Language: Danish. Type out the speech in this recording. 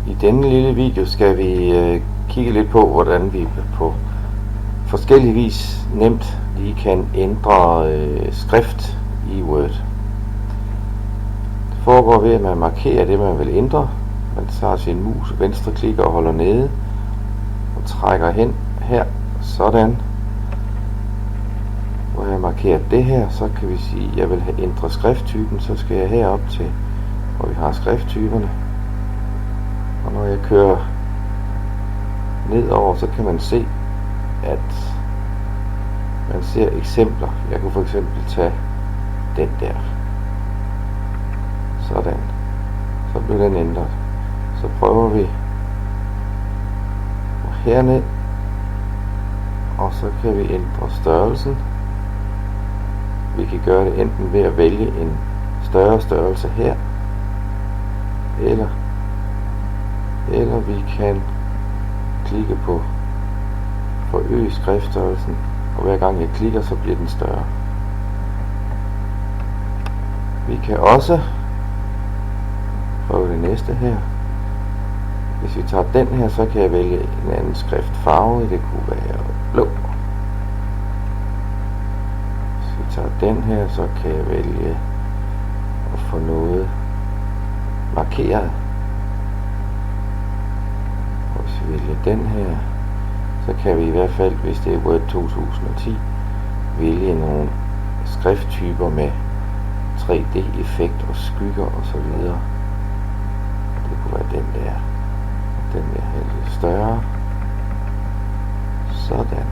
I denne lille video skal vi kigge lidt på, hvordan vi på forskellige vis nemt lige kan ændre skrift i Word. Det foregår ved, at man markerer det, man vil ændre. Man tager sin mus, venstre klikker og holder nede og trækker hen her, sådan. Hvor jeg markerer det her, så kan vi sige, at jeg vil have ændret skrifttypen, så skal jeg herop til, hvor vi har skrifttyperne. Og når jeg kører nedover, så kan man se, at man ser eksempler. Jeg kunne for eksempel tage den der. Sådan. Så bliver den ændret. Så prøver vi herned, og så kan vi ændre størrelsen. Vi kan gøre det enten ved at vælge en større størrelse her, eller vi kan klikke på forøge skriftstørrelsen, og hver gang jeg klikker, så bliver den større. Vi kan også prøve det næste her. Hvis vi tager den her, så kan jeg vælge en anden skriftfarve. Det kunne være blå. Hvis vi tager den her, så kan jeg vælge at få noget markeret. Og hvis vi vælger den her, så kan vi i hvert fald, hvis det er Word 2010, vælge nogle skrifttyper med 3D-effekt og skygger og så videre. Det kunne være den der. Den vil have lidt større. Sådan.